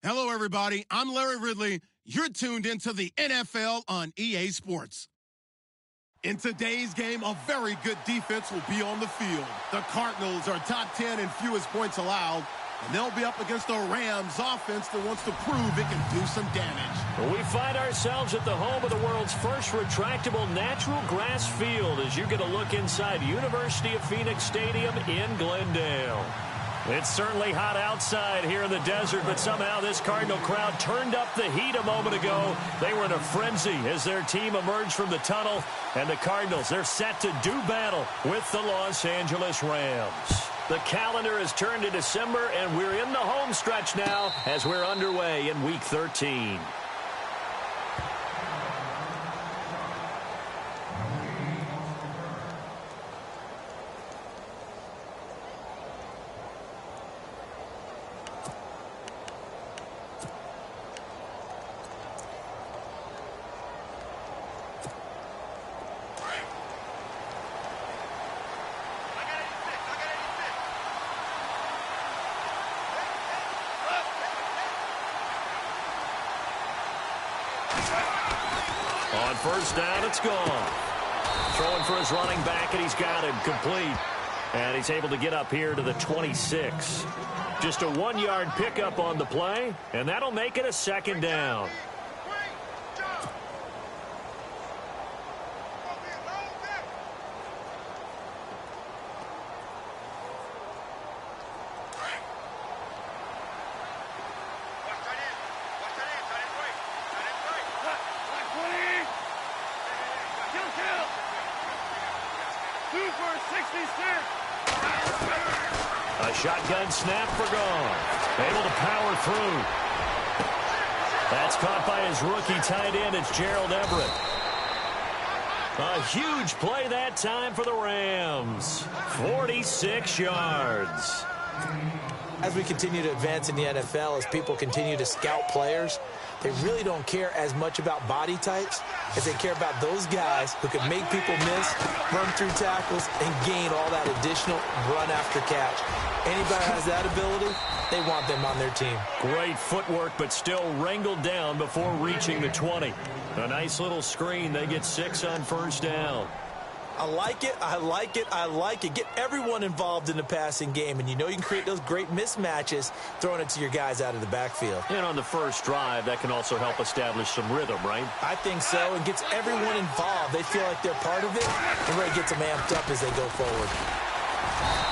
Hello, everybody. I'm Larry Ridley. You're tuned into the NFL on EA Sports. In today's game, a very good defense will be on the field. The Cardinals are top 10 in fewest points allowed, and they'll be up against a Rams offense that wants to prove it can do some damage. We find ourselves at the home of the world's first retractable natural grass field as you get a look inside University of Phoenix Stadium in Glendale. It's certainly hot outside here in the desert, but somehow this Cardinal crowd turned up the heat a moment ago. They were in a frenzy as their team emerged from the tunnel, and the Cardinals, they're set to do battle with the Los Angeles Rams. The calendar has turned to December, and we're in the home stretch now as we're underway in Week 13. On first down, it's gone. Throwing for his running back, and he's got him complete. And he's able to get up here to the 26. Just a 1-yard pickup on the play, and that'll make it a second down. A shotgun snap for gone. Able to power through. That's caught by his rookie tight end. It's Gerald Everett. A huge play that time for the Rams. 46 yards. As we continue to advance in the NFL, as people continue to scout players, they really don't care as much about body types as they care about those guys who can make people miss, run through tackles, and gain all that additional run after catch. Anybody has that ability, they want them on their team. Great footwork, but still wrangled down before reaching the 20. A nice little screen. They get 6 on first down. I like it, I like it, I like it. Get everyone involved in the passing game, and you know you can create those great mismatches throwing it to your guys out of the backfield. And on the first drive, that can also help establish some rhythm, right? I think so, and gets everyone involved. They feel like they're part of it, and really gets them amped up as they go forward.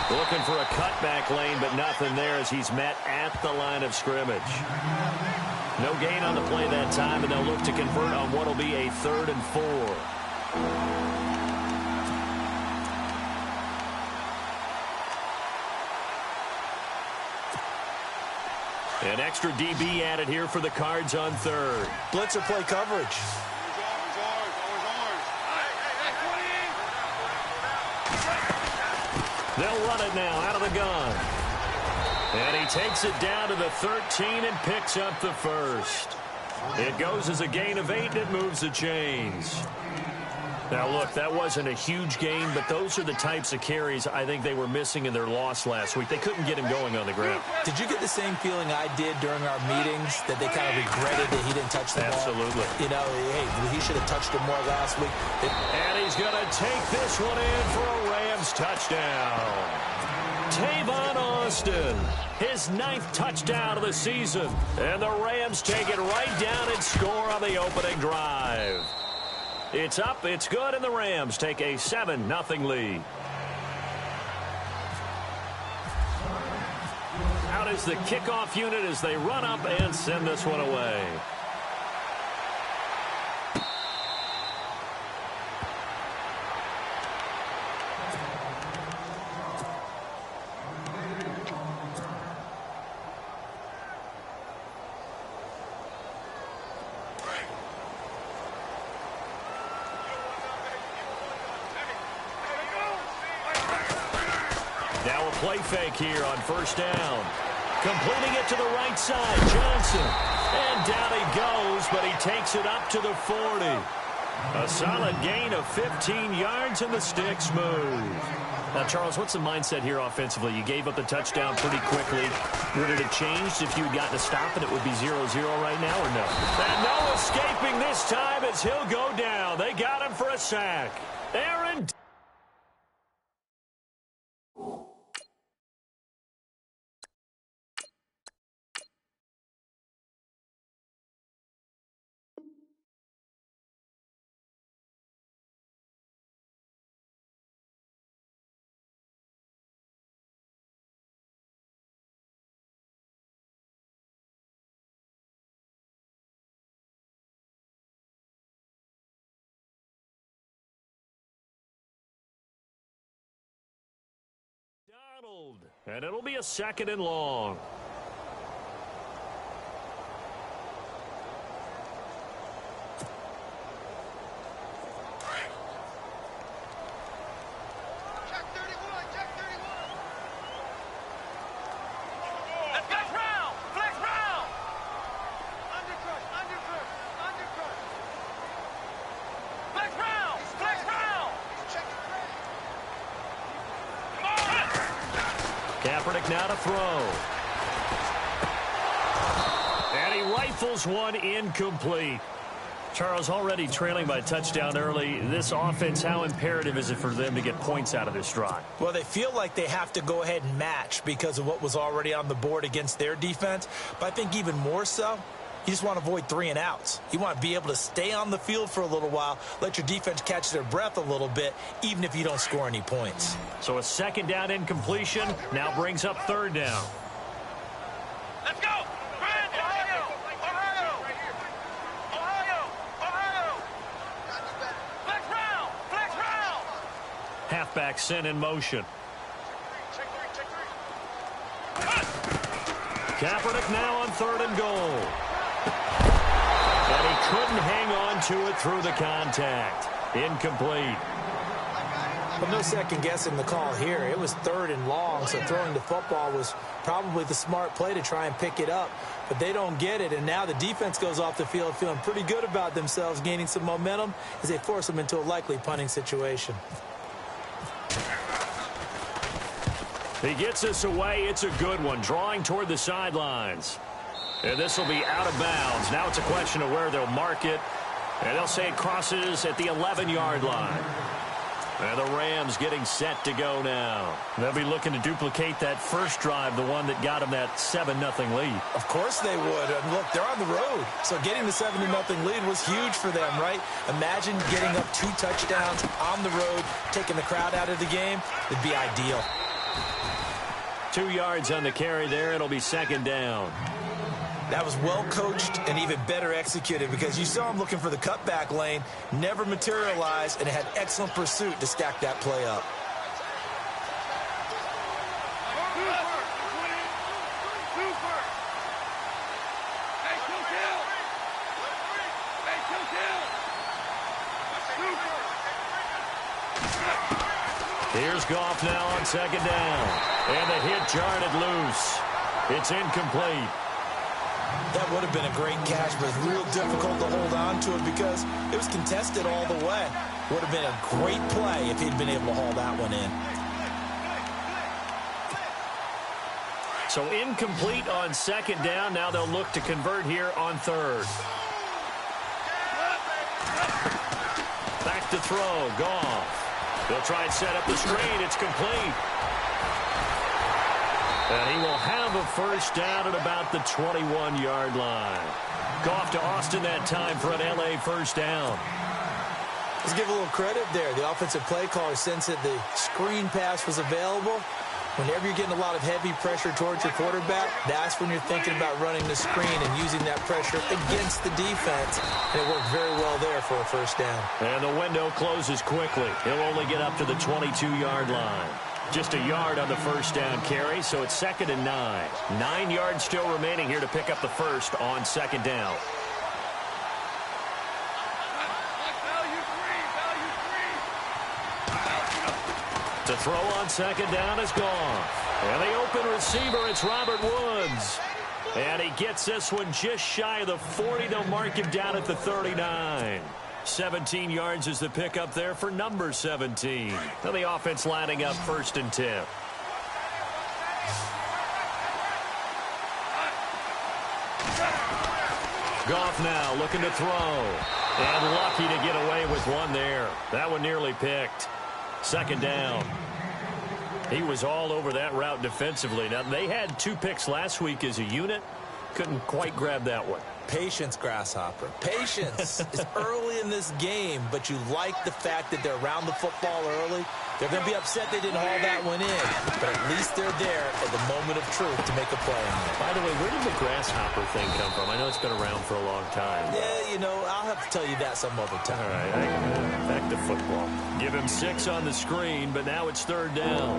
Looking for a cutback lane, but nothing there as he's met at the line of scrimmage. No gain on the play that time, and they'll look to convert on what will be a 3rd and 4. An extra DB added here for the Cards on 3rd. Blitzer play coverage. They'll run it now out of the gun. And he takes it down to the 13 and picks up the first. It goes as a gain of 8, and it moves the chains. Now, look, that wasn't a huge gain, but those are the types of carries I think they were missing in their loss last week. They couldn't get him going on the ground. Did you get the same feeling I did during our meetings, that they kind of regretted that he didn't touch the ball? Absolutely. You know, hey, he should have touched it more last week. And he's going to take this one in for a Rams touchdown. Tavon Austin, his 9th touchdown of the season. And the Rams take it right down and score on the opening drive. It's up, it's good, and the Rams take a 7-0 lead. Out is the kickoff unit as they run up and send this one away. Now a play fake here on first down. Completing it to the right side, Johnson. And down he goes, but he takes it up to the 40. A solid gain of 15 yards, and the sticks move. Now, Charles, what's the mindset here offensively? You gave up the touchdown pretty quickly. Would it have changed if you had gotten a stop and it would be 0-0 right now, or no? And no escaping this time as he'll go down. They got him for a sack. Aaron. And it'll be a 2nd and long. Check 31, check 31. Let's go. Flex round, flex round. Undercut, undercut, undercut. Flex round, flex round. Kaepernick now to throw. And he rifles one incomplete. Charles, already trailing by touchdown early. This offense, how imperative is it for them to get points out of this drive? Well, they feel like they have to go ahead and match because of what was already on the board against their defense. But I think even more so, you just want to avoid 3 and outs. You want to be able to stay on the field for a little while, let your defense catch their breath a little bit, even if you don't score any points. So a 2nd down incompletion now brings up 3rd down. Let's go. Brand, Ohio, Ohio, Ohio, Ohio. Flex round, flex round. Halfback sent in motion. Check 3, check 3. Kaepernick now on 3rd and goal. And he couldn't hang on to it through the contact. Incomplete. But no second guessing the call here. It was 3rd and long, so throwing the football was probably the smart play to try and pick it up. But they don't get it, and now the defense goes off the field feeling pretty good about themselves, gaining some momentum as they force them into a likely punting situation. He gets this away. It's a good one, drawing toward the sidelines. And this will be out of bounds. Now it's a question of where they'll mark it. And they'll say it crosses at the 11-yard line. And the Rams getting set to go now. They'll be looking to duplicate that first drive, the one that got them that 7-0 lead. Of course they would. And look, they're on the road. So getting the 7-0 lead was huge for them, right? Imagine getting up 2 touchdowns on the road, taking the crowd out of the game. It'd be ideal. 2 yards on the carry there. It'll be 2nd down. That was well coached and even better executed because you saw him looking for the cutback lane, never materialized, and it had excellent pursuit to stack that play up. Here's Goff now on 2nd down. And the hit jarred it loose. It's incomplete. That would have been a great catch, but it's real difficult to hold on to it because it was contested all the way. Would have been a great play if he'd been able to haul that one in. So incomplete on 2nd down. Now they'll look to convert here on 3rd. Back to throw. Goff. They'll try and set up the screen. It's complete. And he will have a first down at about the 21-yard line. Goff to Austin that time for an L.A. first down. Let's give a little credit there. The offensive play caller sensed that the screen pass was available. Whenever you're getting a lot of heavy pressure towards your quarterback, that's when you're thinking about running the screen and using that pressure against the defense. And it worked very well there for a first down. And the window closes quickly. He'll only get up to the 22-yard line. Just a yard on the first down carry, so it's 2nd and 9. 9 yards still remaining here to pick up the first on 2nd down. To throw on 2nd down is Goff. And the open receiver, it's Robert Woods. And he gets this one just shy of the 40. They'll mark him down at the 39. 17 yards is the pickup there for number 17. Now the offense lining up 1st and 10. Goff now looking to throw. And lucky to get away with one there. That one nearly picked. 2nd down. He was all over that route defensively. Now, they had 2 picks last week as a unit. Couldn't quite grab that one. Patience, Grasshopper. Patience. It's early in this game, but you like the fact that they're around the football early. They're going to be upset they didn't haul that one in, but at least they're there at the moment of truth to make a play on it. By the way, where did the grasshopper thing come from? I know it's been around for a long time. Yeah, you know, I'll have to tell you that some other time. All right, back to football. Give him 6 on the screen, but now it's 3rd down.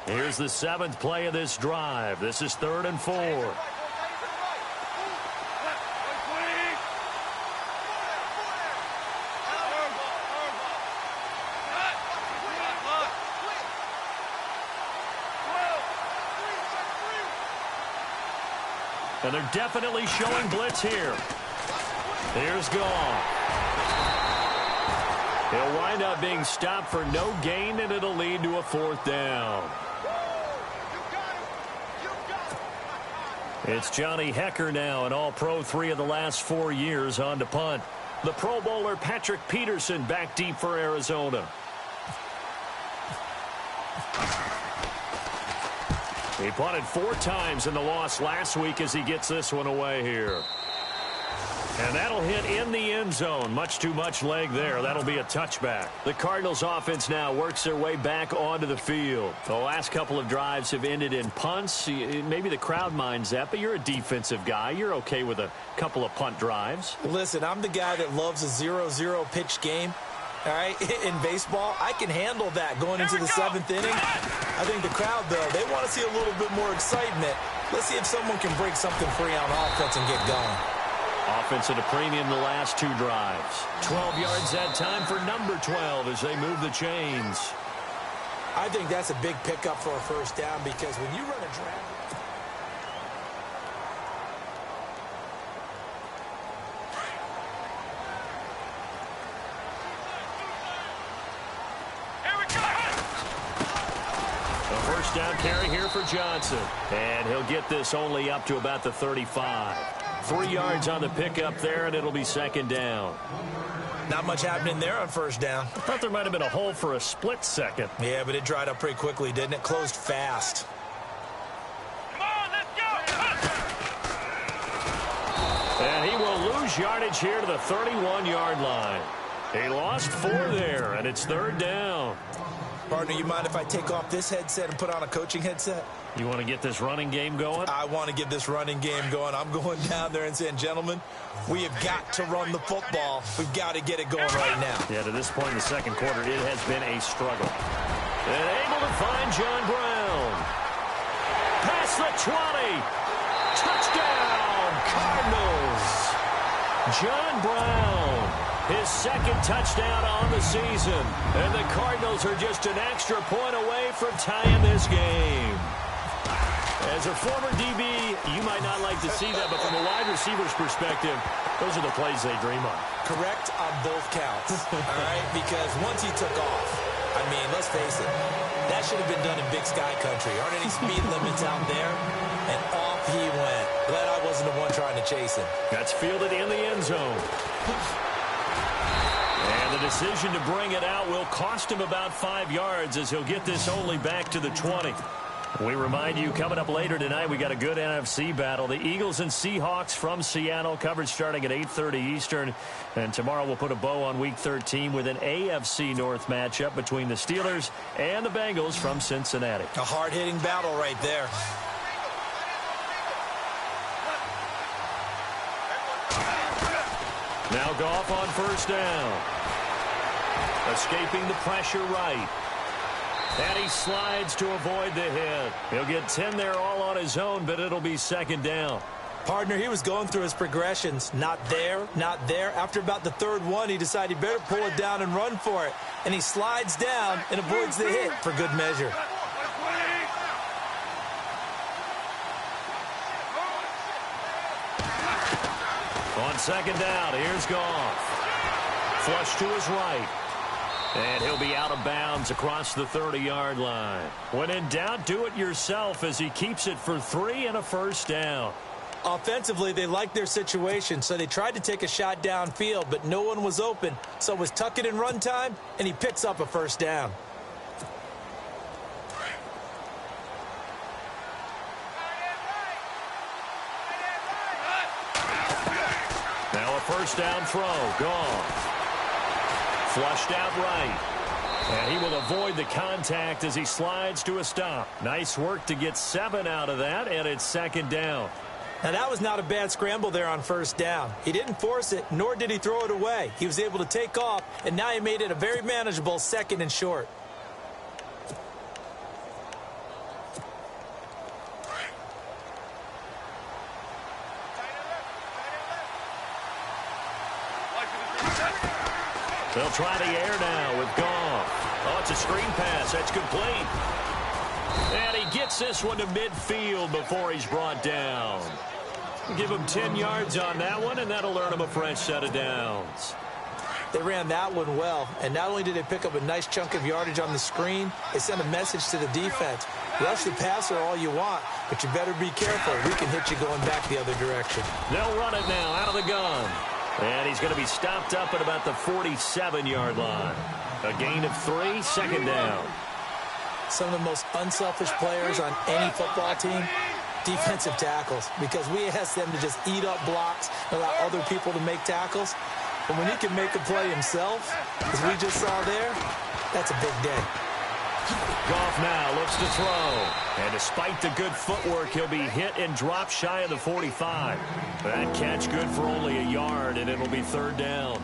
Here's the 7th play of this drive. This is 3rd and 4. And they're definitely showing blitz here. Here's Goff. He'll wind up being stopped for no gain, and it'll lead to a 4th down. It's Johnny Hecker now, an All-Pro 3 of the last 4 years on to punt. The Pro Bowler Patrick Peterson back deep for Arizona. He punted 4 times in the loss last week as he gets this one away here. And that'll hit in the end zone. Much too much leg there. That'll be a touchback. The Cardinals offense now works their way back onto the field. The last couple of drives have ended in punts. Maybe the crowd minds that, but you're a defensive guy. You're okay with a couple of punt drives. Listen, I'm the guy that loves a 0-0 pitch game. All right, in baseball, I can handle that going into the 7th inning. I think the crowd, though, they want to see a little bit more excitement. Let's see if someone can break something free on offense and get going. Offense at a premium the last 2 drives. 12 yards that time for number 12 as they move the chains. I think that's a big pickup for a 1st down because when you run a drag... Down carry here for Johnson. And he'll get this only up to about the 35. 3 yards on the pickup there, and it'll be 2nd down. Not much happening there on 1st down. I thought there might have been a hole for a split second. Yeah, but it dried up pretty quickly, didn't it? Closed fast. Come on, let's go! And he will lose yardage here to the 31-yard line. He lost 4 there, and it's 3rd down. Partner, you mind if I take off this headset and put on a coaching headset? You want to get this running game going? I want to get this running game going. I'm going down there and saying, gentlemen, we have got to run the football. We've got to get it going right now. Yeah, to this point in the 2nd quarter, it has been a struggle. And able to find John Brown. Past the 20. Touchdown, Cardinals. John Brown. His 2nd touchdown on the season. And the Cardinals are just an extra point away from tying this game. As a former DB, you might not like to see that, but from a wide receiver's perspective, those are the plays they dream of. Correct on both counts, all right? Because once he took off, I mean, let's face it, that should have been done in Big Sky Country. Aren't any speed limits out there? And off he went. Glad I wasn't the one trying to chase him. That's fielded in the end zone. And the decision to bring it out will cost him about 5 yards as he'll get this only back to the 20. We remind you, coming up later tonight, we got a good NFC battle. The Eagles and Seahawks from Seattle, coverage starting at 8:30 Eastern. And tomorrow we'll put a bow on Week 13 with an AFC North matchup between the Steelers and the Bengals from Cincinnati. A hard-hitting battle right there. Now Goff on 1st down. Escaping the pressure right. And he slides to avoid the hit. He'll get 10 there all on his own, but it'll be 2nd down. Partner, he was going through his progressions. Not there, not there. After about the 3rd one, he decided he better pull it down and run for it. And he slides down and avoids the hit for good measure. Second down. Here's Goff. Flush to his right. And he'll be out of bounds across the 30-yard line. When in doubt, do it yourself as he keeps it for 3 and a first down. Offensively, they liked their situation, so they tried to take a shot downfield, but no one was open. So it was tuck it in run time, and he picks up a first down. Now a first down throw. Goff. Flushed out right. And he will avoid the contact as he slides to a stop. Nice work to get 7 out of that, and it's second down. Now, that was not a bad scramble there on first down. He didn't force it, nor did he throw it away. He was able to take off, and now he made it a very manageable 2nd and short. They'll try the air now with Goff. Oh, it's a screen pass. That's complete. And he gets this one to midfield before he's brought down. Give him 10 yards on that one, and that'll earn him a fresh set of downs. They ran that one well, and not only did they pick up a nice chunk of yardage on the screen, they sent a message to the defense. Rush the passer all you want, but you better be careful. We can hit you going back the other direction. They'll run it now out of the gun. And he's going to be stopped up at about the 47-yard line. A gain of 3, second down. Some of the most unselfish players on any football team, defensive tackles, because we ask them to just eat up blocks and allow other people to make tackles. But when he can make a play himself, as we just saw there, that's a big day. Goff now looks to throw. And despite the good footwork, he'll be hit and dropped shy of the 45. That catch good for only a yard, and it'll be third down.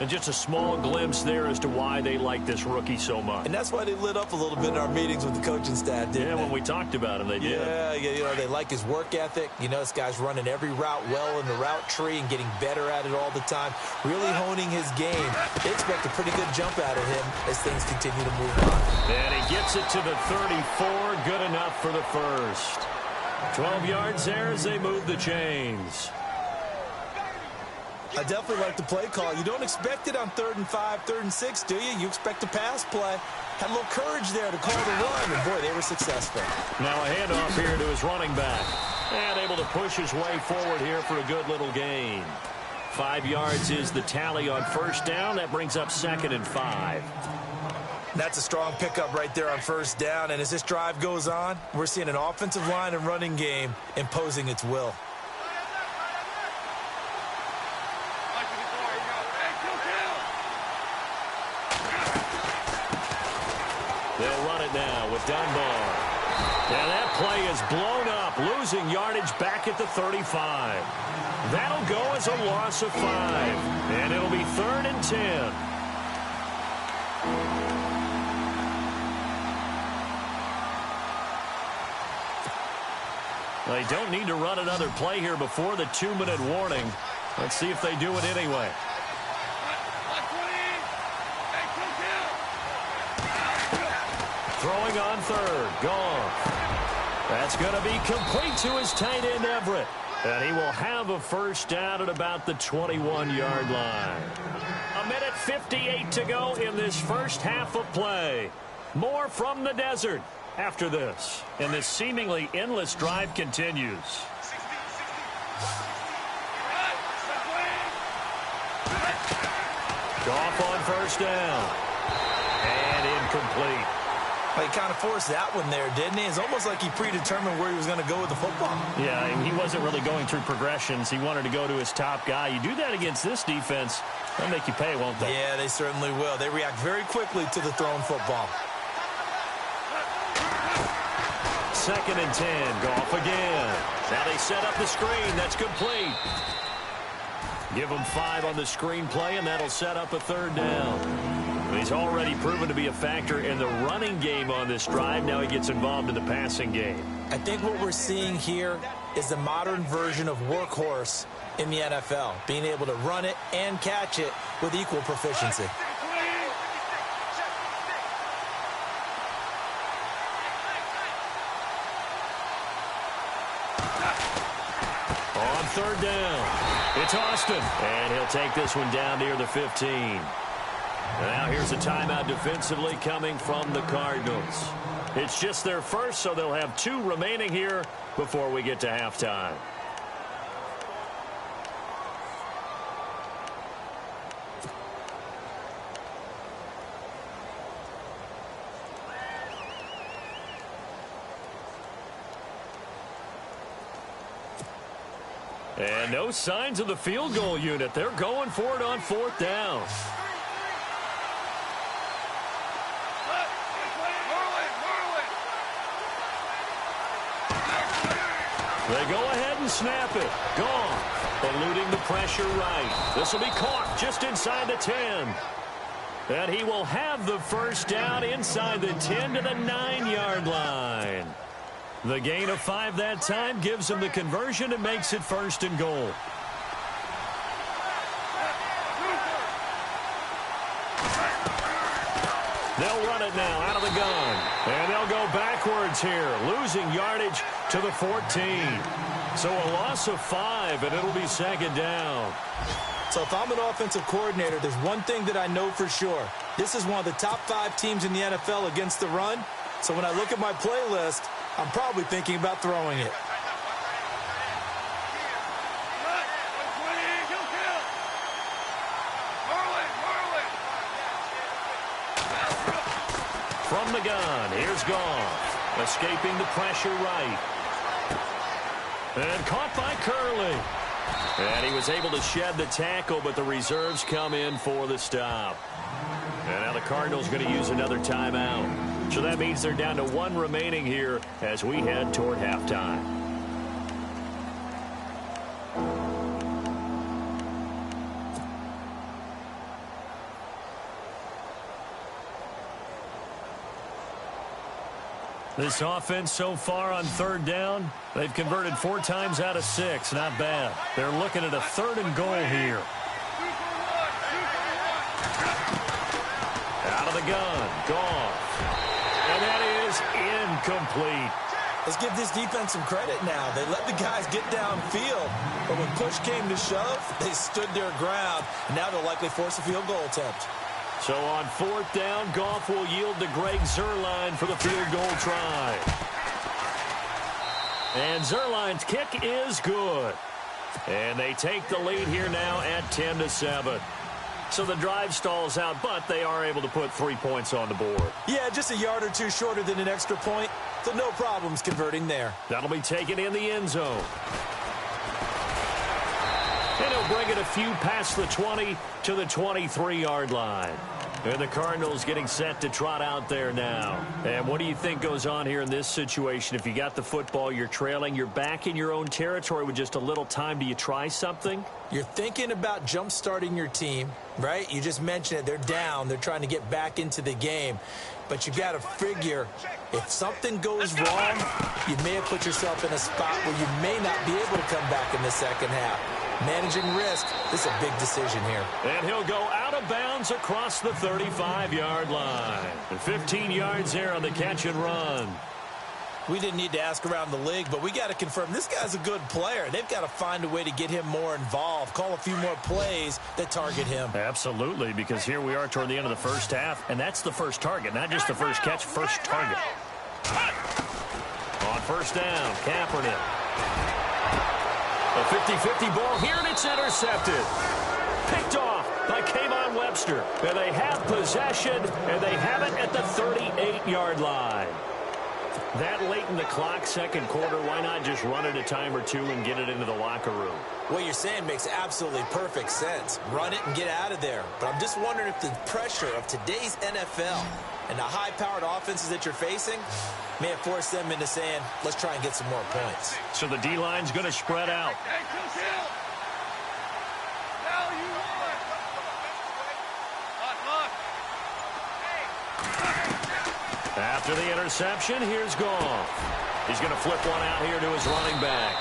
And just a small glimpse there as to why they like this rookie so much. And that's why they lit up a little bit in our meetings with the coaching staff, didn't they? When we talked about him, they did. Yeah, you know, they like his work ethic. You know, this guy's running every route well in the route tree and getting better at it all the time, really honing his game. They expect a pretty good jump out of him as things continue to move on. And he gets it to the 34, good enough for the first. 12 yards there as they move the chains. I definitely like the play call. You don't expect it on 3rd and 5, 3rd and 6, do you? You expect a pass play. Had a little courage there to call the run, and boy, they were successful. Now a handoff here to his running back. And able to push his way forward here for a good little gain. 5 yards is the tally on first down. That brings up 2nd and 5. That's a strong pickup right there on first down, and as this drive goes on, we're seeing an offensive line and running game imposing its will. They'll run it now with Dunbar. And that play is blown up, losing yardage back at the 35. That'll go as a loss of 5. And it'll be 3rd and 10. They don't need to run another play here before the 2-minute warning. Let's see if they do it anyway. Throwing on 3rd. Goff. That's going to be complete to his tight end, Everett. And he will have a first down at about the 21-yard line. 1:58 to go in this first half of play. More from the desert after this. And this seemingly endless drive continues. Goff on first down. And incomplete. Well, he kind of forced that one there, didn't he? It's almost like he predetermined where he was going to go with the football. Yeah, he wasn't really going through progressions. He wanted to go to his top guy. You do that against this defense, they'll make you pay, won't they? Yeah, they certainly will. They react very quickly to the thrown football. 2nd and 10. Goff again. Now they set up the screen. That's complete. Give him 5 on the screen play, and that'll set up a 3rd down. He's already proven to be a factor in the running game on this drive. Now he gets involved in the passing game. I think what we're seeing here is the modern version of workhorse in the NFL, being able to run it and catch it with equal proficiency. On third down. It's Austin, and he'll take this one down near the 15. Now here's a timeout defensively coming from the Cardinals. It's just their first, so they'll have 2 remaining here before we get to halftime. And no signs of the field goal unit. They're going for it on 4th down. They go ahead and snap it. Gone. Eluding the pressure right. This will be caught just inside the 10. And he will have the first down inside the 10 to the 9-yard line. The gain of 5 that time gives him the conversion and makes it 1st and goal. They'll run it now out of the gun. And they'll go backwards here, losing yardage to the 14. So a loss of 5, and it'll be 2nd down. So if I'm an offensive coordinator, there's one thing that I know for sure. This is one of the top 5 teams in the NFL against the run. So when I look at my playlist, I'm probably thinking about throwing it. From the gun, here's Goff, escaping the pressure right. And caught by Curley. And he was able to shed the tackle, but the reserves come in for the stop. And now the Cardinals going to use another timeout. So that means they're down to 1 remaining here as we head toward halftime. This offense so far on 3rd down, they've converted 4 times out of 6. Not bad. They're looking at a 3rd and goal here. Out of the gun. Goff. And that is incomplete. Let's give this defense some credit now. They let the guys get downfield, but when push came to shove, they stood their ground, and now they'll likely force a field goal attempt. So on 4th down, Goff will yield to Greg Zuerlein for the field goal try. And Zuerlein's kick is good. And they take the lead here now at 10-7. So the drive stalls out, but they are able to put 3 points on the board. Yeah, just a yard or 2 shorter than an extra point, so no problems converting there. That'll be taken in the end zone. And he'll bring it a few past the 20 to the 23-yard line. And the Cardinals getting set to trot out there now. And what do you think goes on here in this situation? If you got the football, you're trailing, you're back in your own territory with just a little time. Do you try something? You're thinking about jump-starting your team, right? You just mentioned it. They're down. They're trying to get back into the game. But you got to figure, if something goes wrong, you may have put yourself in a spot where you may not be able to come back in the second half. Managing risk, this is a big decision here. And he'll go out of bounds across the 35-yard line. And 15 yards there on the catch and run. We didn't need to ask around the league, but we got to confirm this guy's a good player. They've got to find a way to get him more involved, call a few more plays that target him. Absolutely, because here we are toward the end of the first half, and that's the first target, not just the first catch, first target. On 1st down, Kaepernick. A 50-50 ball here, and it's intercepted. Picked off by Kayvon Webster. And they have possession, and they have it at the 38-yard line. That late in the clock, second quarter, why not just run it a time or two and get it into the locker room? What you're saying makes absolutely perfect sense. Run it and get out of there. But I'm just wondering if the pressure of today's NFL and the high-powered offenses that you're facing may have forced them into saying, let's try and get some more points. So the D-line's going to spread out. After the interception, here's Goff. He's going to flip one out here to his running back.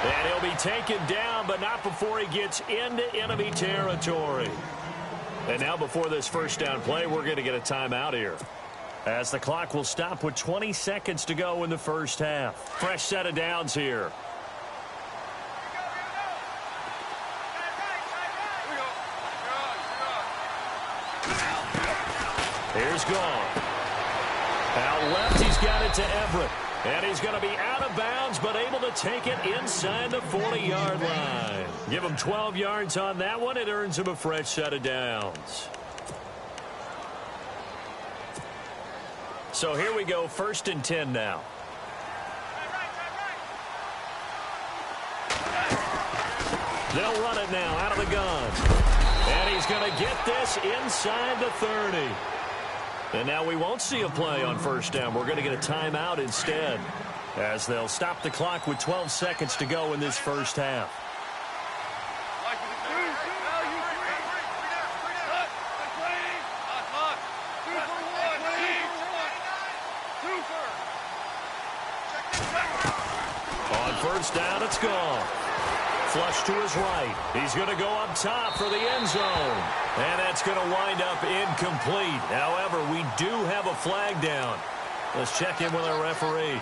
And he'll be taken down, but not before he gets into enemy territory. And now before this first down play, we're going to get a timeout here, as the clock will stop with 20 seconds to go in the first half. Fresh set of downs here. Here's gone. Out left, he's got it to Everett. And he's going to be out of bounds, but able to take it inside the 40-yard line. Give him 12 yards on that one. It earns him a fresh set of downs. So here we go, 1st and 10 now. They'll run it now out of the gun. And he's going to get this inside the 30. And now we won't see a play on 1st down. We're going to get a timeout instead, as they'll stop the clock with 12 seconds to go in this 1st half. On 1st down, it's gone. Flush to his right. He's going to go up top for the end zone. And that's going to wind up incomplete. However, we do have a flag down. Let's check in with our referee.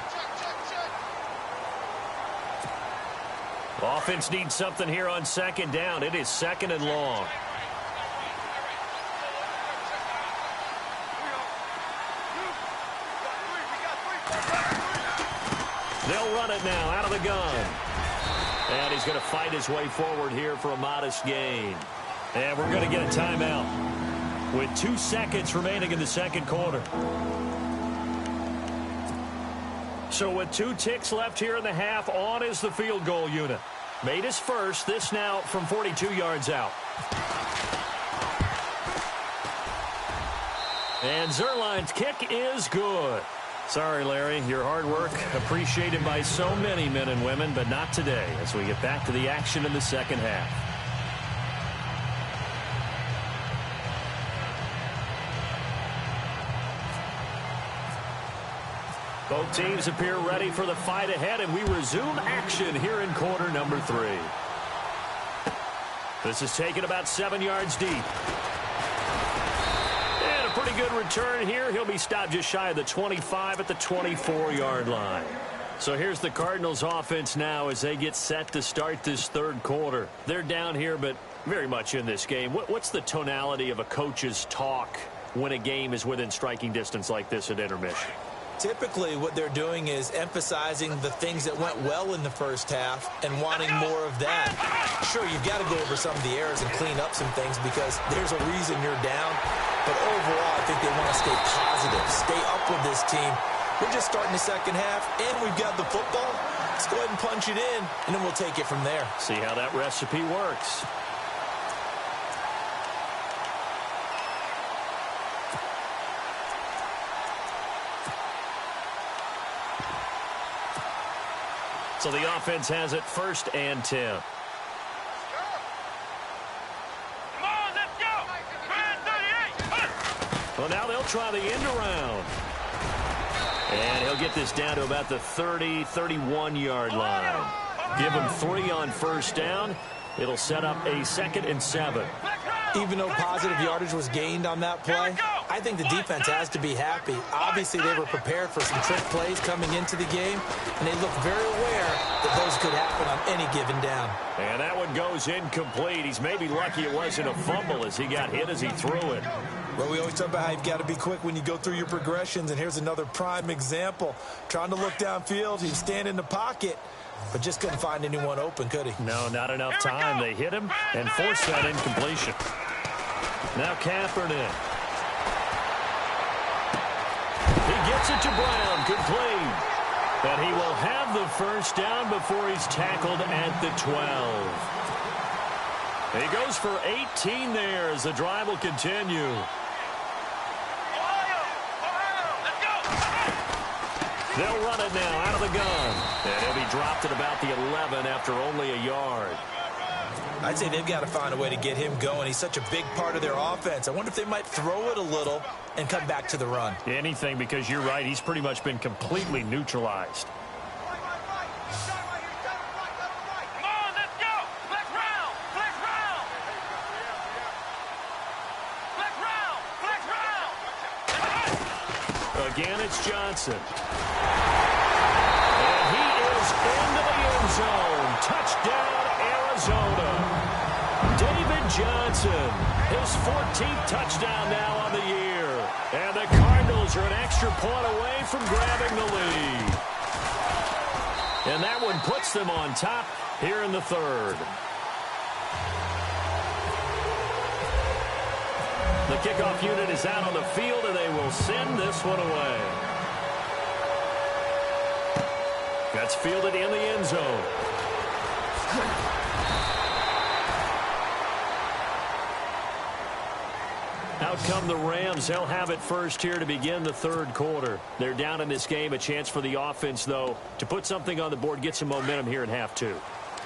Offense needs something here on 2nd down. It is 2nd and long. They'll run it now out of the gun. And he's going to fight his way forward here for a modest gain. And we're going to get a timeout with 2 seconds remaining in the 2nd quarter. So with 2 ticks left here in the half, on is the field goal unit. Made his first. This now from 42 yards out. And Zerline's kick is good. Sorry, Larry, your hard work appreciated by so many men and women, but not today as we get back to the action in the 2nd half. Both teams appear ready for the fight ahead, and we resume action here in quarter number 3. This is taken about 7 yards deep. Pretty good return here. He'll be stopped just shy of the 25 at the 24-yard line. So here's the Cardinals offense now as they get set to start this 3rd quarter. They're down here, but very much in this game. What's the tonality of a coach's talk when a game is within striking distance like this at intermission? Typically, what they're doing is emphasizing the things that went well in the 1st half and wanting more of that. Sure, you've got to go over some of the errors and clean up some things because there's a reason you're down. But overall, I think they want to stay positive, stay up with this team. We're just starting the 2nd half, and we've got the football. Let's go ahead and punch it in, and then we'll take it from there. See how that recipe works. So the offense has it 1st and 10. Well, now they'll try the end around. And he'll get this down to about the 30, 31-yard line. Give him 3 on 1st down. It'll set up a 2nd and 7. Even though positive yardage was gained on that play, I think the defense has to be happy. Obviously, they were prepared for some trick plays coming into the game, and they look very aware that those could happen on any given down. And that one goes incomplete. He's maybe lucky it wasn't a fumble as he got hit as he threw it. Well, we always talk about how you've got to be quick when you go through your progressions, and here's another prime example. Trying to look downfield, he's standing in the pocket, but just couldn't find anyone open, could he? No, not enough time. They hit him and forced that incompletion. Now Kaepernick. He gets it to Brown, complete. But he will have the 1st down before he's tackled at the 12. He goes for 18 there as the drive will continue. They'll run it now out of the gun. And he'll be dropped at about the 11 after only a yard. I'd say they've got to find a way to get him going. He's such a big part of their offense. I wonder if they might throw it a little and come back to the run. Anything, because you're right. He's pretty much been completely neutralized. Again, it's Johnson. And he is into the end zone. Touchdown, Arizona. David Johnson, his 14th touchdown now on the year. And the Cardinals are an extra point away from grabbing the lead. And that one puts them on top here in the third. The kickoff unit is out on the field, and they will send this one away. That's fielded in the end zone. Out come the Rams. They'll have it first here to begin the third quarter. They're down in this game. A chance for the offense, though, to put something on the board, get some momentum here in half two.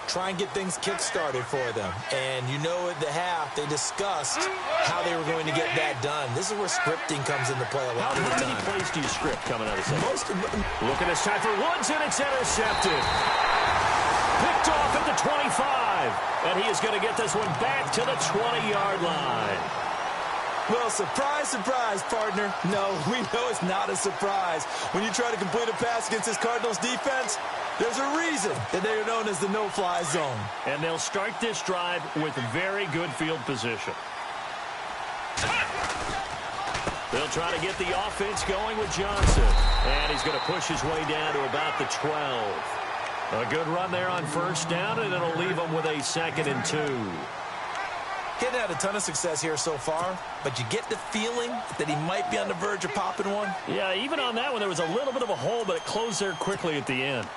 Try and get things kick-started for them. And you know at the half, they discussed how they were going to get that done. This is where scripting comes into play a lot of the time. How many plays do you script coming out of the second? Look at this time for Woods, and it's intercepted. Picked off at the 25. And he is going to get this one back to the 20-yard line. Well, surprise, surprise, partner. No, we know it's not a surprise. When you try to complete a pass against this Cardinals defense, there's a reason that they are known as the no-fly zone. And they'll start this drive with very good field position. They'll try to get the offense going with Johnson. And he's going to push his way down to about the 12. A good run there on first down, and it'll leave them with a 2nd and 2. Getting had a ton of success here so far, but you get the feeling that he might be on the verge of popping one. Yeah, even on that one, there was a little bit of a hole, but it closed there quickly at the end.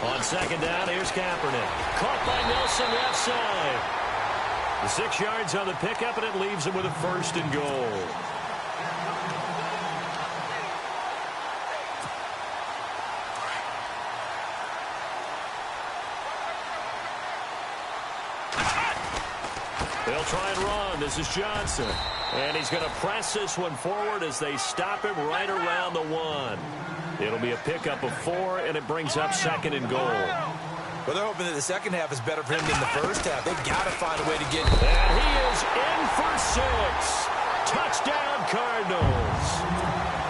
On second down, here's Kaepernick. Caught by Nelson left side. The 6 yards on the pickup, and it leaves him with a 1st and goal. They'll try and run. This is Johnson. And he's going to press this one forward as they stop him right around the 1. It'll be a pickup of 4, and it brings up 2nd and goal. Well, they're hoping that the second half is better for him than the first half. They've got to find a way to get... And he is in for 6. Touchdown, Cardinals.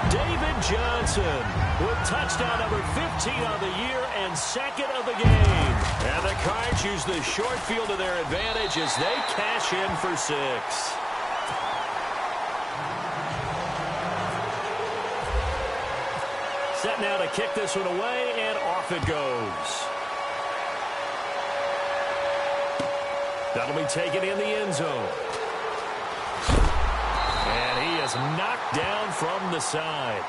David Johnson with touchdown number 15 on the year and 2nd of the game. And the Cards use the short field to their advantage as they cash in for 6. Set now to kick this one away, and off it goes. That'll be taken in the end zone. And he is knocked down from the side.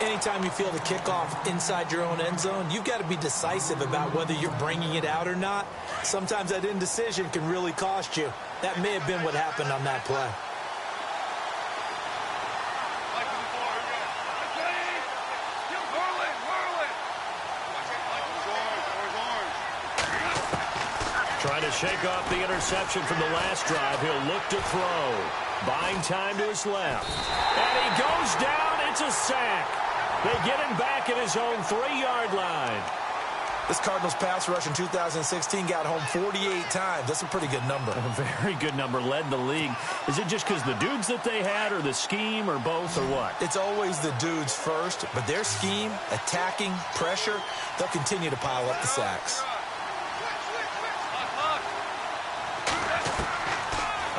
Anytime you feel the kickoff inside your own end zone, you've got to be decisive about whether you're bringing it out or not. Sometimes that indecision can really cost you. That may have been what happened on that play. Trying to shake off the interception from the last drive. He'll look to throw. Buying time to his left. And he goes down. It's a sack. They get him back at his own 3-yard line. This Cardinals pass rush in 2016 got home 48 times. That's a pretty good number. A very good number, led the league. Is it just because the dudes that they had, or the scheme, or both, or what? It's always the dudes first, but their scheme, attacking, pressure, they'll continue to pile up the sacks.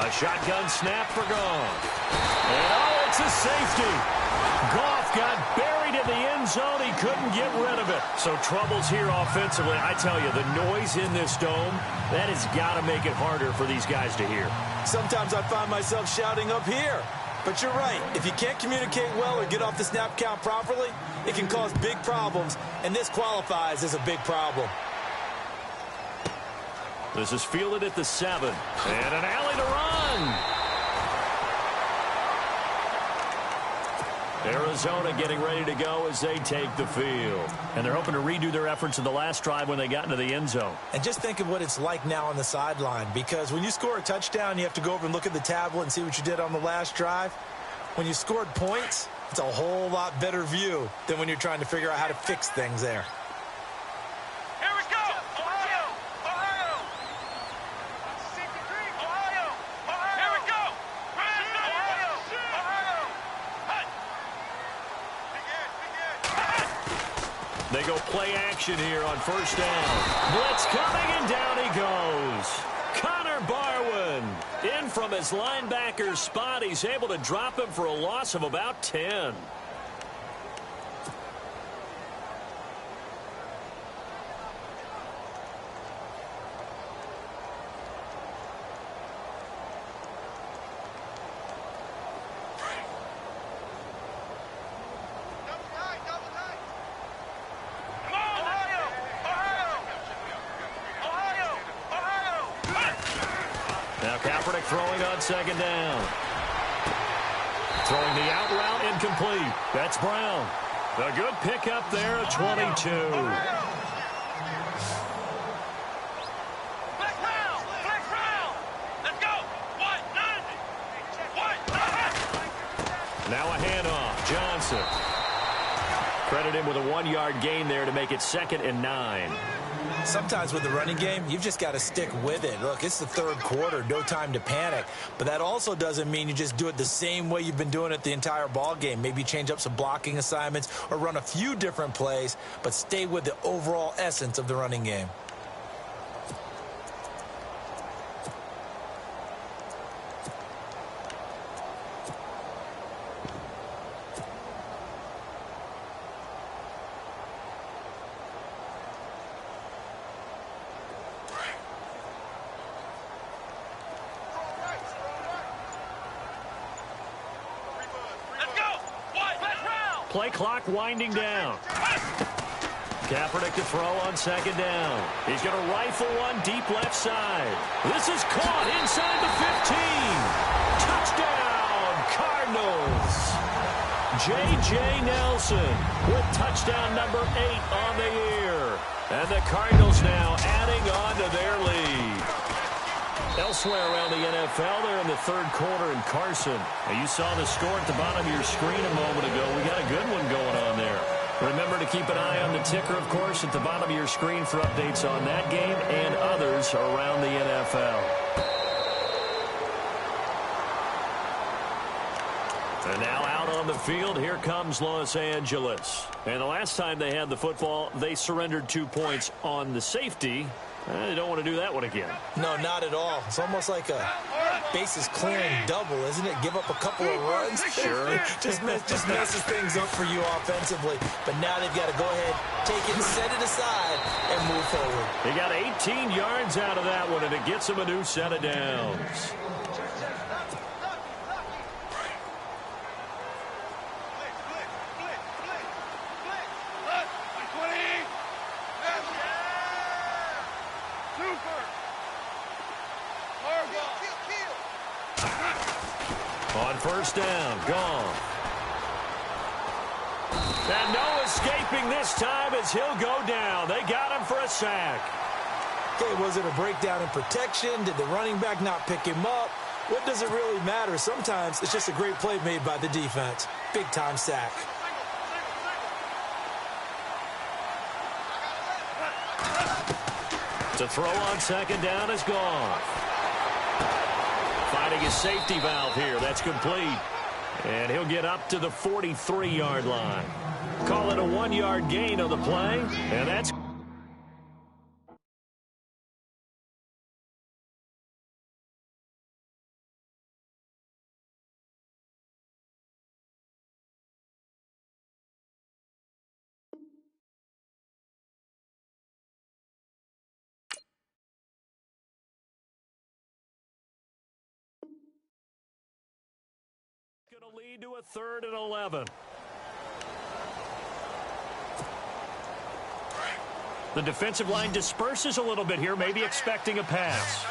A shotgun snap for Goff. And oh, it's a safety. Goff got buried in the end zone. He couldn't get rid of it. So troubles here offensively. I tell you, the noise in this dome, that has got to make it harder for these guys to hear. Sometimes I find myself shouting up here. But you're right. If you can't communicate well or get off the snap count properly, it can cause big problems, and this qualifies as a big problem. This is fielded at the 7. And an alley to run. Arizona getting ready to go as they take the field. And they're hoping to redo their efforts in the last drive when they got into the end zone. And just think of what it's like now on the sideline, because when you score a touchdown, you have to go over and look at the tablet and see what you did on the last drive. When you scored points, it's a whole lot better view than when you're trying to figure out how to fix things there. They go play action here on first down. Blitz coming, and down he goes. Connor Barwin in from his linebacker spot. He's able to drop him for a loss of about 10. Throwing on second down. Throwing the out route incomplete. That's Brown. A good pickup there at 22. Now a handoff. Johnson. Credit him with a 1-yard gain there to make it 2nd and 9. Sometimes with the running game, you've just got to stick with it. Look, it's the third quarter, no time to panic. But that also doesn't mean you just do it the same way you've been doing it the entire ball game. Maybe change up some blocking assignments or run a few different plays, but stay with the overall essence of the running game. Play clock winding down. Kaepernick to throw on second down. He's going to rifle one deep left side. This is caught inside the 15. Touchdown, Cardinals. J.J. Nelson with touchdown number 8 on the year. And the Cardinals now adding on to their lead. Elsewhere around the NFL, they're in the third quarter in Carson. Now, you saw the score at the bottom of your screen a moment ago. We got a good one going on there. Remember to keep an eye on the ticker, of course, at the bottom of your screen for updates on that game and others around the NFL. And now out on the field, here comes Los Angeles. And the last time they had the football, they surrendered 2 points on the safety. They don't want to do that one again. No, not at all. It's almost like a bases clearing double, isn't it? Give up a couple of runs. Sure. just messes things up for you offensively. But now they've got to go ahead, take it, set it aside, and move forward. They got 18 yards out of that one, and it gets them a new set of downs. On first down, gone. And no escaping this time as he'll go down. They got him for a sack. Okay, was it a breakdown in protection? Did the running back not pick him up? What does it really matter? Sometimes it's just a great play made by the defense. Big-time sack. To throw on second down is gone. Finding his safety valve here. That's complete. And he'll get up to the 43-yard line. Call it a 1-yard gain on the play. And that's going to lead to a 3rd and 11. The defensive line disperses a little bit here, maybe expecting a pass.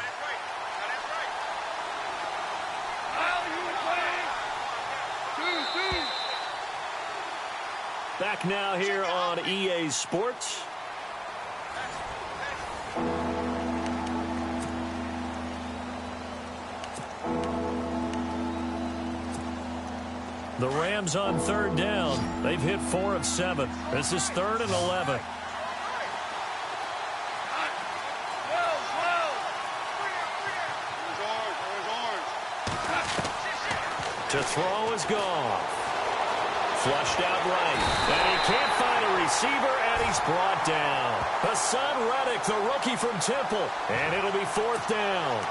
Back now here on EA Sports. The Rams on 3rd down. They've hit 4 of 7. This is 3rd and 11. To throw is gone. Flushed out right. And he can't find a receiver, and he's brought down. Hassan Reddick, the rookie from Temple. And it'll be 4th down.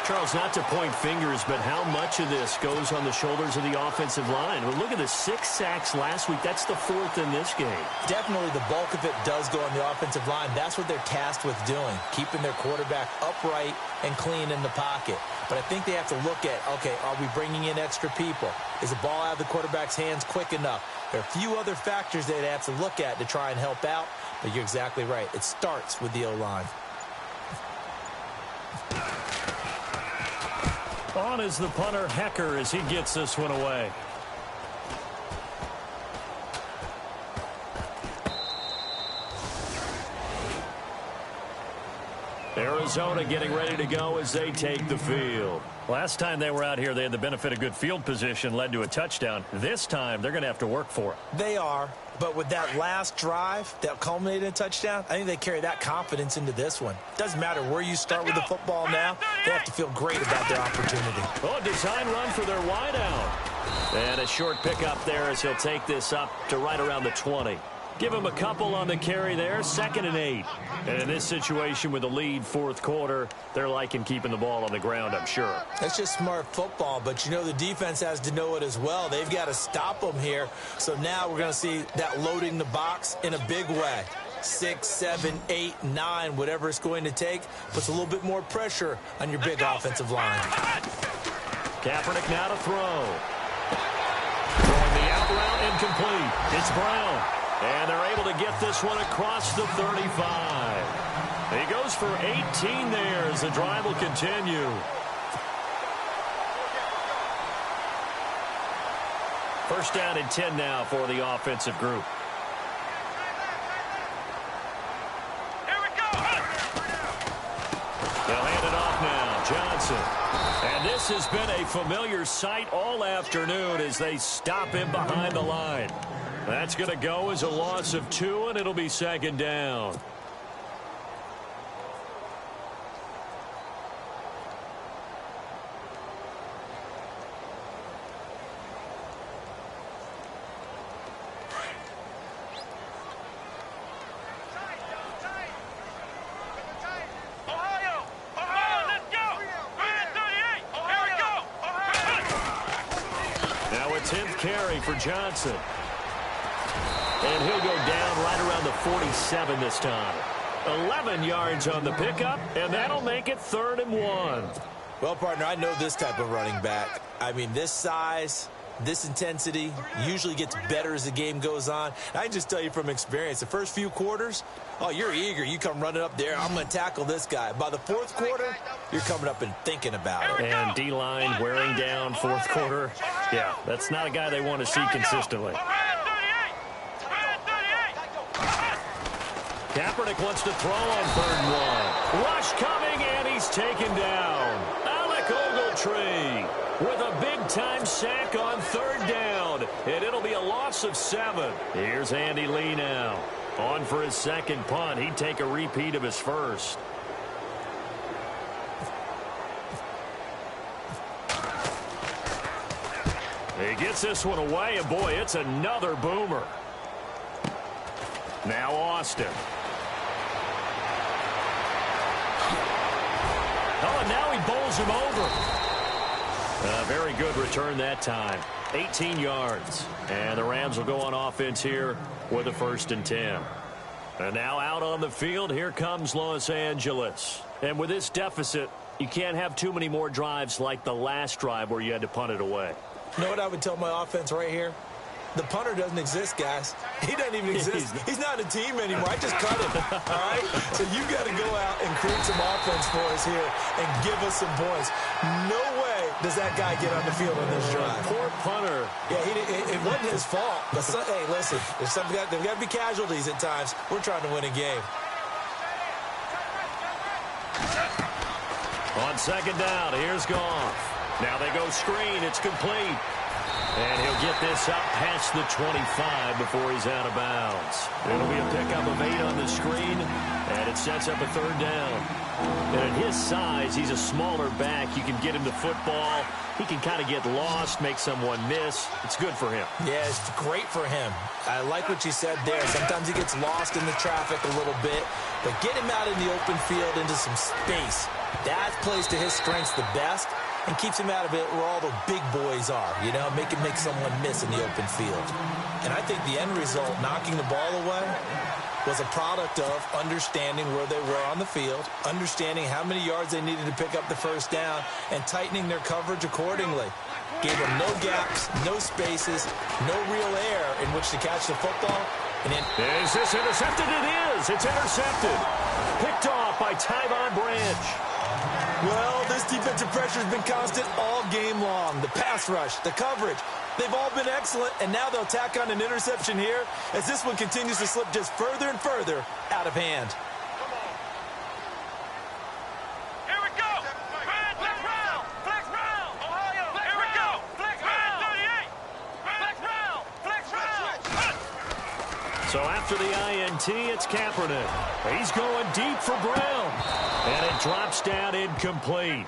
Charles, not to point fingers, but how much of this goes on the shoulders of the offensive line? Well, look at the 6 sacks last week. That's the 4th in this game. Definitely the bulk of it does go on the offensive line. That's what they're tasked with doing, keeping their quarterback upright and clean in the pocket. But I think they have to look at, okay, are we bringing in extra people? Is the ball out of the quarterback's hands quick enough? There are a few other factors they'd have to look at to try and help out, but you're exactly right. It starts with the O-line. On is the punter, Hecker, as he gets this one away. Arizona getting ready to go as they take the field. Last time they were out here, they had the benefit of good field position, led to a touchdown. This time, they're going to have to work for it. They are, but with that last drive that culminated in a touchdown, I think they carry that confidence into this one. Doesn't matter where you start with the football now, they have to feel great about their opportunity. Oh, design run for their wideout. And a short pickup there as he'll take this up to right around the 20. Give him a couple on the carry there, 2nd and 8. And in this situation with the lead 4th quarter, they're liking keeping the ball on the ground, I'm sure. That's just smart football, but you know the defense has to know it as well. They've got to stop them here. So now we're going to see that loading the box in a big way. 6, 7, 8, 9, whatever it's going to take, puts a little bit more pressure on your big offensive line. Kaepernick now to throw. Throwing the out route incomplete. It's Brown. And they're able to get this one across the 35. He goes for 18 there as the drive will continue. First down and 10 now for the offensive group. Here we go. They'll hand it off now. Johnson. And this has been a familiar sight all afternoon as they stop him behind the line. That's going to go as a loss of 2, and it'll be 2nd down. Ohio, let's go. 38. Here we go. Now a 10th carry for Johnson. And he'll go down right around the 47 this time. 11 yards on the pickup, and that'll make it 3rd and 1. Well, partner, I know this type of running back. I mean, this size, this intensity usually gets better as the game goes on. And I can just tell you from experience, the first few quarters, oh, you're eager. You come running up there, I'm going to tackle this guy. By the 4th quarter, you're coming up and thinking about it. And D-line wearing down 4th quarter. Yeah, that's not a guy they want to see consistently. Kaepernick wants to throw on 3rd and 1. Rush coming, and he's taken down. Alec Ogletree with a big-time sack on 3rd down, and it'll be a loss of 7. Here's Andy Lee now. On for his 2nd punt. He'd take a repeat of his 1st. He gets this one away, and boy, it's another boomer. Now Austin. Oh, and now he bowls him over. A very good return that time. 18 yards. And the Rams will go on offense here with a 1st and 10. And now out on the field, here comes Los Angeles. And with this deficit, you can't have too many more drives like the last drive where you had to punt it away. You know what I would tell my offense right here? The punter doesn't exist, guys. He doesn't even exist. He's not a team anymore. I just cut him, all right? So you got to go out and create some offense for us here and give us some points. No way does that guy get on the field on this drive. Poor punter. Yeah, it wasn't his fault. But hey, listen, there's got to be casualties at times. We're trying to win a game. On 2nd down, here's Goff. Now they go screen. It's complete. And he'll get this up past the 25 before he's out of bounds. It'll be a pickup of 8 on the screen, and it sets up a third down. And at his size, he's a smaller back. You can get him the football. He can kind of get lost, make someone miss. It's good for him. Yeah, it's great for him. I like what you said there. Sometimes he gets lost in the traffic a little bit, but get him out in the open field into some space. That plays to his strengths the best and keeps him out of it where all the big boys are, you know, make someone miss in the open field. And I think the end result, knocking the ball away, was a product of understanding where they were on the field, understanding how many yards they needed to pick up the first down, and tightening their coverage accordingly. Gave them no gaps, no spaces, no real air in which to catch the football. And then, is this intercepted? It is. It's intercepted. Picked off by Tyvon Branch. well, this defensive pressure has been constant all game long. The pass rush, the coverage, they've all been excellent, and now they'll tack on an interception here as this one continues to slip just further and further out of hand. Here we go. Flex round. Flex round. Ohio. Here we go. Flex round. 38. Flex round. Flex round. So after the INT, it's Kaepernick. He's going deep for Brown. And it drops down incomplete.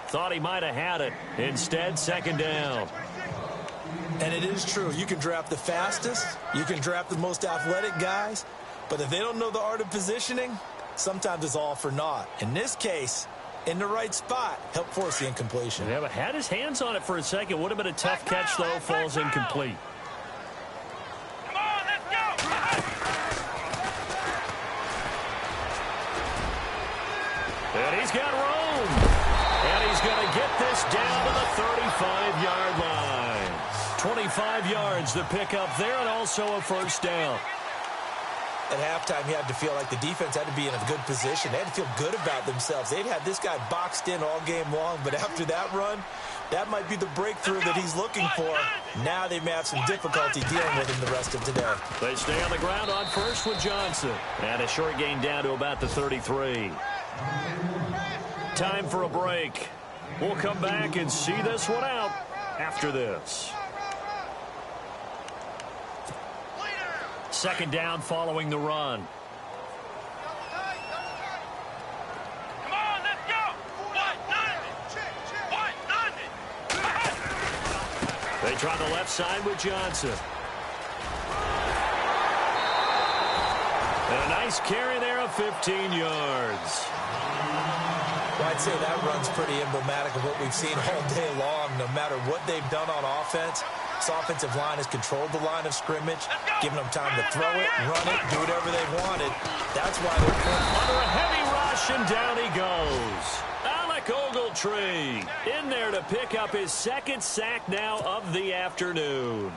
Thought he might have had it. Instead, second down. And it is true. You can draft the fastest. You can draft the most athletic guys. But if they don't know the art of positioning, sometimes it's all for naught. In this case, in the right spot, help force the incompletion. Yeah, but had his hands on it for a second. Would have been a tough catch, though. Falls incomplete. Come on, let's go. And he's got room. And he's going to get this down to the 35-yard line. 25 yards, the pickup there, and also a first down. At halftime, you had to feel like the defense had to be in a good position. They had to feel good about themselves. They'd had this guy boxed in all game long, but after that run, that might be the breakthrough that he's looking for. Now they may have some difficulty dealing with him the rest of today. They stay on the ground on first with Johnson. And a short gain down to about the 33. Time for a break. We'll come back and see this one out after this. Second down following the run. Come on, let's go. They try the left side with Johnson. And a nice carry there of 15 yards. Well, I'd say that run's pretty emblematic of what we've seen all day long. No matter what they've done on offense, this offensive line has controlled the line of scrimmage, given them time to throw it, run it, do whatever they wanted. That's why they're under a heavy rush, and down he goes. Alec Ogletree in there to pick up his second sack now of the afternoon.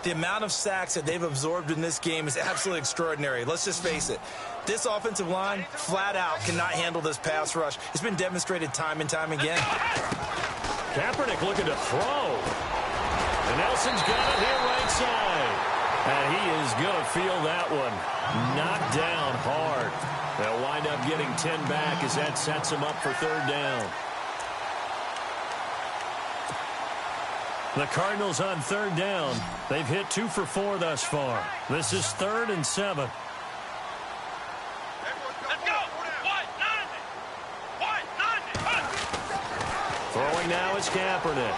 The amount of sacks that they've absorbed in this game is absolutely extraordinary. Let's just face it. This offensive line, flat out, cannot handle this pass rush. It's been demonstrated time and time again. Kaepernick looking to throw. And Nelson's got it here right side. And he is going to feel that one. Knocked down hard. They'll wind up getting 10 back as that sets him up for third down. The Cardinals on third down. They've hit 2 for 4 thus far. This is 3rd and 7. Let's go. Throwing now is Kaepernick.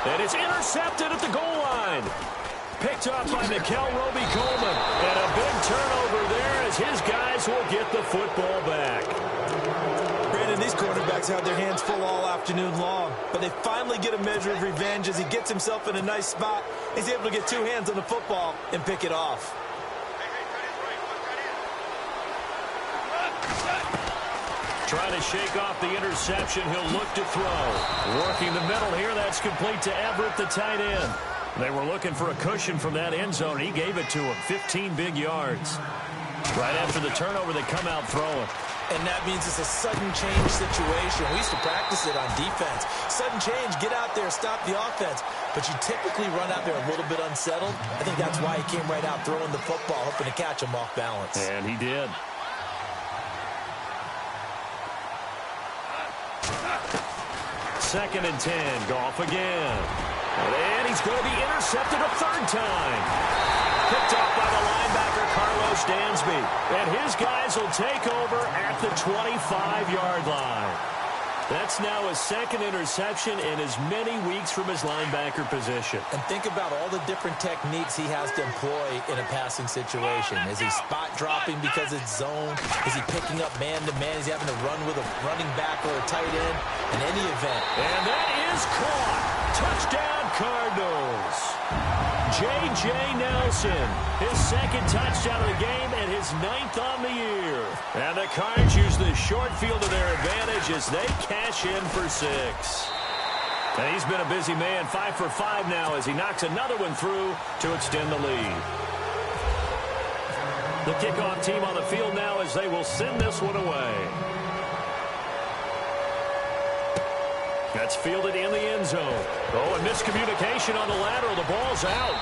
And it's intercepted at the goal line. Picked up by Nickel Roby-Coleman. And a big turnover there as his guys will get the football back. Brandon, these quarterbacks have their hands full all afternoon long, but they finally get a measure of revenge as he gets himself in a nice spot. He's able to get 2 hands on the football and pick it off. Trying to shake off the interception. He'll look to throw. Working the middle here. That's complete to Everett, the tight end. They were looking for a cushion from that end zone. He gave it to him. 15 big yards. Right after the turnover, they come out throwing. And that means it's a sudden change situation. We used to practice it on defense. Sudden change, get out there, stop the offense. But you typically run out there a little bit unsettled. I think that's why he came right out throwing the football, hoping to catch him off balance. And he did. 2nd and 10. Goff again. And he's going to be intercepted a third time. Picked off by the linebacker, Carlos Dansby. And his guys will take over at the 25-yard line. That's now his 2nd interception in as many weeks from his linebacker position. And think about all the different techniques he has to employ in a passing situation. Is he spot dropping because it's zone? Is he picking up man-to-man? Is he having to run with a running back or a tight end? In any event. And that is caught. Touchdown, Cardinals. J.J. Nelson, his 2nd touchdown of the game and his 9th on the year. And the Cards use the short field to their advantage as they cash in for 6. And he's been a busy man, 5 for 5 now as he knocks another one through to extend the lead. The kickoff team on the field now as they will send this one away. That's fielded in the end zone. Oh, and miscommunication on the lateral. The ball's out.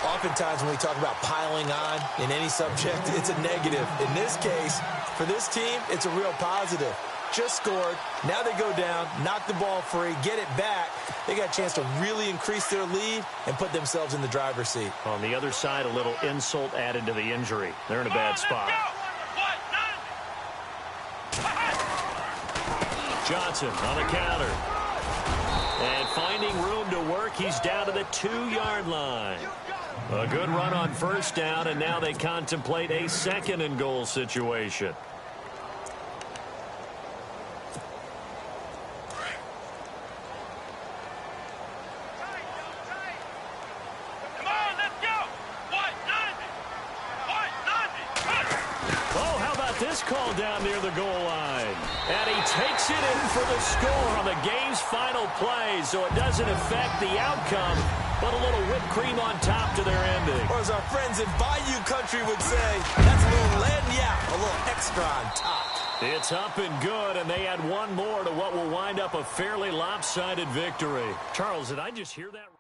Oftentimes when we talk about piling on in any subject, it's a negative. In this case, for this team, it's a real positive. Just scored. Now they go down, knock the ball free, get it back. They got a chance to really increase their lead and put themselves in the driver's seat. On the other side, a little insult added to the injury. They're in a bad spot. Johnson on the counter. And finding room to work, he's down to the 2-yard line. A good run on first down, and now they contemplate a 2nd and goal situation. This call down near the goal line. And he takes it in for the score on the game's final play, so it doesn't affect the outcome, but a little whipped cream on top to their ending. Or as our friends in Bayou Country would say, that's a little lagniappe, a little extra on top. It's up and good, and they add one more to what will wind up a fairly lopsided victory. Charles, did I just hear that?